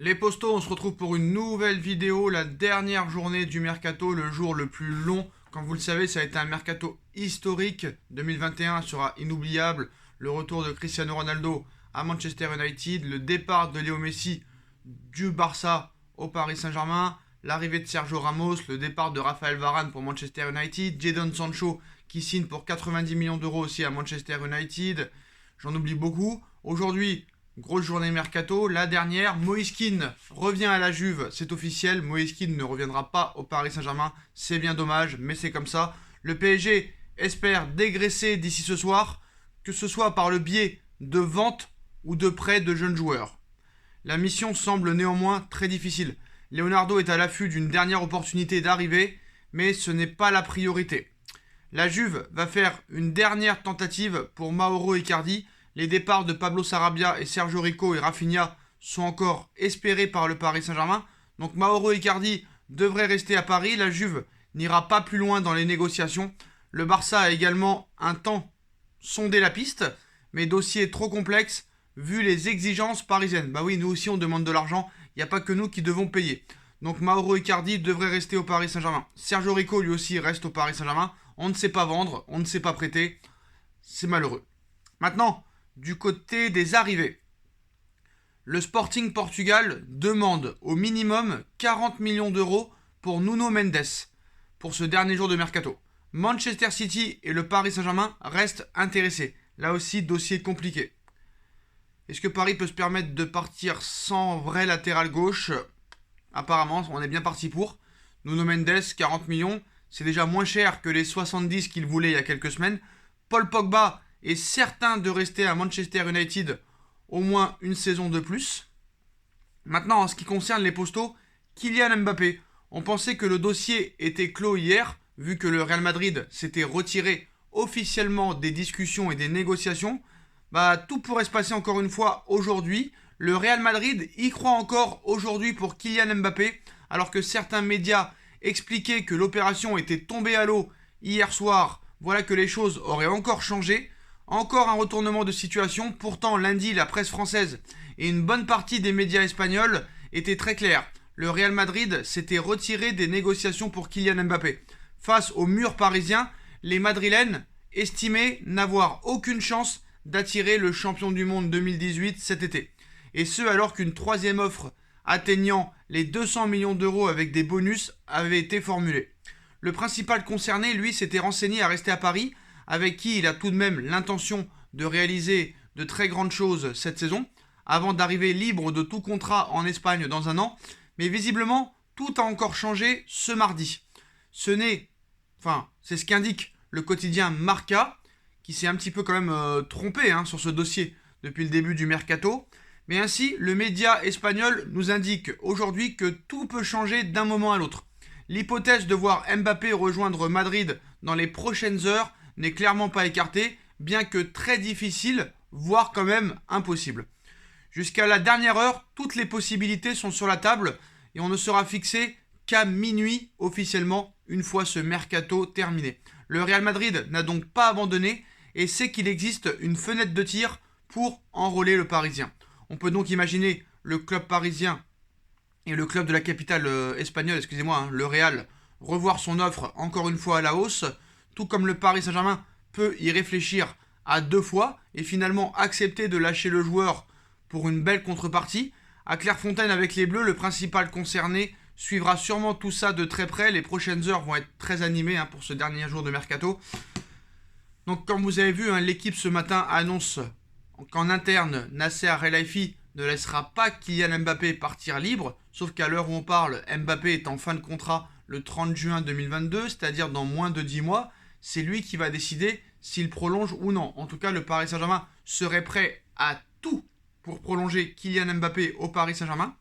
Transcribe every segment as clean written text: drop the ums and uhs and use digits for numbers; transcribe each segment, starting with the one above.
Les postos, on se retrouve pour une nouvelle vidéo, la dernière journée du mercato, le jour le plus long. Comme vous le savez, ça a été un mercato historique. 2021 sera inoubliable. Le retour de Cristiano Ronaldo à Manchester United, le départ de Léo Messi du Barça au Paris Saint-Germain, l'arrivée de Sergio Ramos, le départ de Raphaël Varane pour Manchester United, Jadon Sancho qui signe pour 90 millions d'euros aussi à Manchester United. J'en oublie beaucoup. Aujourd'hui, grosse journée mercato, la dernière, Moïse Kean revient à la Juve, c'est officiel, Moïse Kean ne reviendra pas au Paris Saint-Germain, c'est bien dommage, mais c'est comme ça. Le PSG espère dégraisser d'ici ce soir, que ce soit par le biais de vente ou de prêt de jeunes joueurs. La mission semble néanmoins très difficile. Leonardo est à l'affût d'une dernière opportunité d'arriver, mais ce n'est pas la priorité. La Juve va faire une dernière tentative pour Mauro Icardi. Les départs de Pablo Sarabia et Sergio Rico et Rafinha sont encore espérés par le Paris Saint-Germain. Donc Mauro Icardi devrait rester à Paris. La Juve n'ira pas plus loin dans les négociations. Le Barça a également un temps sondé la piste, mais dossier trop complexe vu les exigences parisiennes. Bah oui, nous aussi on demande de l'argent, il n'y a pas que nous qui devons payer. Donc Mauro Icardi devrait rester au Paris Saint-Germain. Sergio Rico lui aussi reste au Paris Saint-Germain. On ne sait pas vendre, on ne sait pas prêter. C'est malheureux. Maintenant, du côté des arrivées, le Sporting Portugal demande au minimum 40 millions d'euros pour Nuno Mendes pour ce dernier jour de mercato. Manchester City et le Paris Saint-Germain restent intéressés. Là aussi, dossier compliqué. Est-ce que Paris peut se permettre de partir sans vrai latéral gauche? Apparemment, on est bien parti pour. Nuno Mendes, 40 millions, c'est déjà moins cher que les 70 qu'il voulait il y a quelques semaines. Paul Pogba est certain de rester à Manchester United au moins une saison de plus. Maintenant, en ce qui concerne les postos, Kylian Mbappé. On pensait que le dossier était clos hier, vu que le Real Madrid s'était retiré officiellement des discussions et des négociations. Tout pourrait se passer encore une fois aujourd'hui. Le Real Madrid y croit encore aujourd'hui pour Kylian Mbappé, alors que certains médias expliquaient que l'opération était tombée à l'eau hier soir. Voilà que les choses auraient encore changé. Encore un retournement de situation. Pourtant, lundi, la presse française et une bonne partie des médias espagnols étaient très clairs. Le Real Madrid s'était retiré des négociations pour Kylian Mbappé. Face au mur parisien, les Madrilènes estimaient n'avoir aucune chance d'attirer le champion du monde 2018 cet été. Et ce, alors qu'une troisième offre atteignant les 200 millions d'euros avec des bonus avait été formulée. Le principal concerné, lui, s'était renseigné à rester à Paris, avec qui il a tout de même l'intention de réaliser de très grandes choses cette saison, avant d'arriver libre de tout contrat en Espagne dans un an. Mais visiblement, tout a encore changé ce mardi. C'est ce qu'indique le quotidien Marca, qui s'est un petit peu quand même trompé sur ce dossier depuis le début du mercato. Mais ainsi, le média espagnol nous indique aujourd'hui que tout peut changer d'un moment à l'autre. L'hypothèse de voir Mbappé rejoindre Madrid dans les prochaines heures n'est clairement pas écartée, bien que très difficile, voire quand même impossible. Jusqu'à la dernière heure, toutes les possibilités sont sur la table et on ne sera fixé qu'à minuit officiellement, une fois ce mercato terminé. Le Real Madrid n'a donc pas abandonné et sait qu'il existe une fenêtre de tir pour enrôler le Parisien. On peut donc imaginer le club parisien et le club de la capitale espagnole, le Real, revoir son offre encore une fois à la hausse, tout comme le Paris Saint-Germain peut y réfléchir à deux fois et finalement accepter de lâcher le joueur pour une belle contrepartie. À Clairefontaine avec les Bleus, le principal concerné suivra sûrement tout ça de très près. Les prochaines heures vont être très animées pour ce dernier jour de mercato. Donc comme vous avez vu, l'équipe ce matin annonce qu'en interne, Nasser El-Khelaifi ne laissera pas Kylian Mbappé partir libre, sauf qu'à l'heure où on parle, Mbappé est en fin de contrat le 30 juin 2022, c'est-à-dire dans moins de 10 mois. C'est lui qui va décider s'il prolonge ou non. En tout cas, le Paris Saint-Germain serait prêt à tout pour prolonger Kylian Mbappé au Paris Saint-Germain.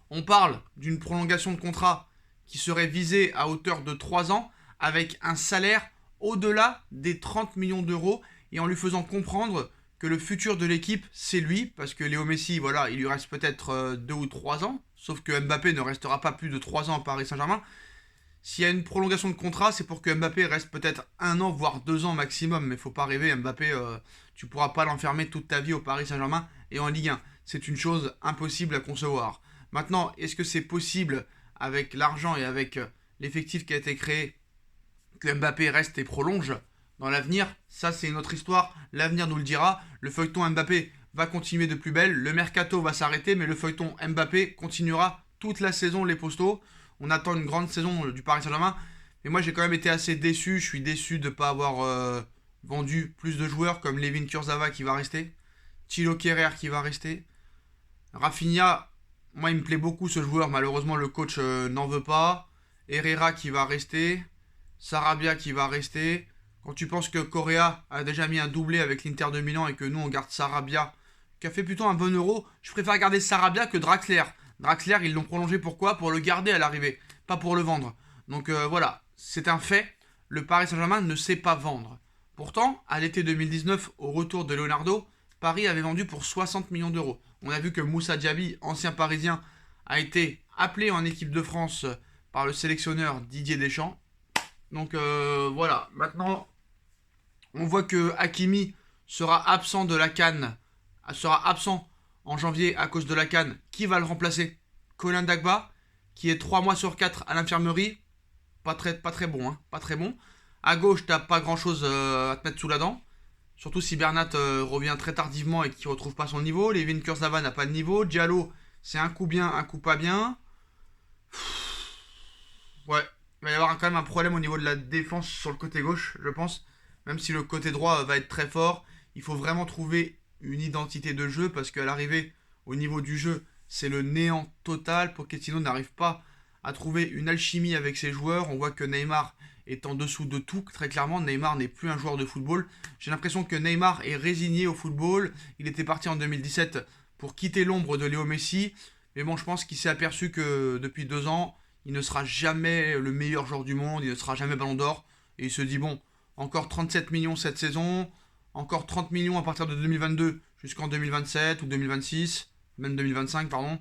On parle d'une prolongation de contrat qui serait visée à hauteur de 3 ans, avec un salaire au-delà des 30 millions d'euros, et en lui faisant comprendre que le futur de l'équipe, c'est lui, parce que Léo Messi, il lui reste peut-être 2 ou 3 ans, sauf que Mbappé ne restera pas plus de 3 ans au Paris Saint-Germain. S'il y a une prolongation de contrat, c'est pour que Mbappé reste peut-être 1 an, voire 2 ans maximum. Mais faut pas rêver, Mbappé, tu pourras pas l'enfermer toute ta vie au Paris Saint-Germain et en Ligue 1. c'est une chose impossible à concevoir. Maintenant, est-ce que c'est possible avec l'argent et avec l'effectif qui a été créé que Mbappé reste et prolonge dans l'avenir? Ça, c'est une autre histoire. L'avenir nous le dira. Le feuilleton Mbappé va continuer de plus belle. Le mercato va s'arrêter, mais le feuilleton Mbappé continuera toute la saison, les postos. On attend une grande saison du Paris Saint-Germain. Mais moi, j'ai quand même été assez déçu. Je suis déçu de ne pas avoir vendu plus de joueurs comme Layvin Kurzawa qui va rester, Thilo Kehrer qui va rester. Rafinha, moi, il me plaît beaucoup ce joueur. Malheureusement, le coach n'en veut pas. Herrera qui va rester. Sarabia qui va rester. Quand tu penses que Correa a déjà mis un doublé avec l'Inter de Milan et que nous, on garde Sarabia, qui a fait plutôt un bon euro, je préfère garder Sarabia que Draxler. Draxler, ils l'ont prolongé pourquoi? Pour le garder à l'arrivée, pas pour le vendre. Donc voilà, c'est un fait. Le Paris Saint-Germain ne sait pas vendre. Pourtant, à l'été 2019, au retour de Leonardo, Paris avait vendu pour 60 millions d'euros. On a vu que Moussa Diaby, ancien parisien, a été appelé en équipe de France par le sélectionneur Didier Deschamps. Donc voilà, maintenant, on voit que Hakimi sera absent de la CAN, sera absent en janvier à cause de la CAN. Qui va le remplacer? Colin Dagba, qui est 3 mois sur 4 à l'infirmerie. Pas très bon, hein, pas très bon. À gauche, t'as pas grand chose à te mettre sous la dent. Surtout si Bernat revient très tardivement et qu'il retrouve pas son niveau. Layvin Kurzawa n'a pas de niveau. Diallo, c'est un coup bien, un coup pas bien. Ouais, il va y avoir quand même un problème au niveau de la défense sur le côté gauche, je pense. Même si le côté droit va être très fort, il faut vraiment trouver une identité de jeu parce qu'à l'arrivée, au niveau du jeu, c'est le néant total. Pochettino n'arrive pas à trouver une alchimie avec ses joueurs. On voit que Neymar est en dessous de tout. Très clairement, Neymar n'est plus un joueur de football. J'ai l'impression que Neymar est résigné au football. Il était parti en 2017 pour quitter l'ombre de Léo Messi. Mais bon, je pense qu'il s'est aperçu que depuis 2 ans, il ne sera jamais le meilleur joueur du monde. Il ne sera jamais Ballon d'Or. Et il se dit, bon, encore 37 millions cette saison. Encore 30 millions à partir de 2022 jusqu'en 2027 ou 2026. Même 2025, pardon.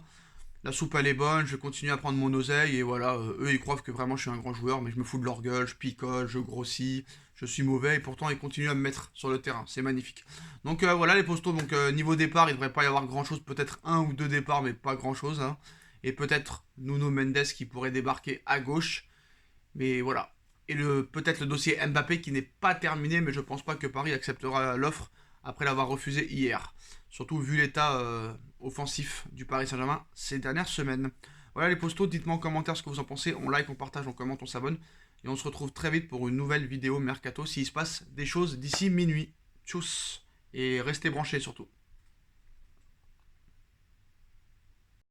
La soupe elle est bonne, je continue à prendre mon oseille et voilà, eux ils croient que vraiment je suis un grand joueur, mais je me fous de leur gueule, je picole, je grossis, je suis mauvais et pourtant ils continuent à me mettre sur le terrain, c'est magnifique. Donc voilà les postos, donc niveau départ il devrait pas y avoir grand chose, peut-être 1 ou 2 départs mais pas grand chose, hein. Et peut-être Nuno Mendes qui pourrait débarquer à gauche, mais voilà. Et peut-être le dossier Mbappé qui n'est pas terminé, mais je pense pas que Paris acceptera l'offre après l'avoir refusé hier. Surtout vu l'état offensif du Paris Saint-Germain ces dernières semaines. Voilà les postos, dites-moi en commentaire ce que vous en pensez. On like, on partage, on commente, on s'abonne. Et on se retrouve très vite pour une nouvelle vidéo Mercato s'il se passe des choses d'ici minuit. Tchuss. Et restez branchés surtout.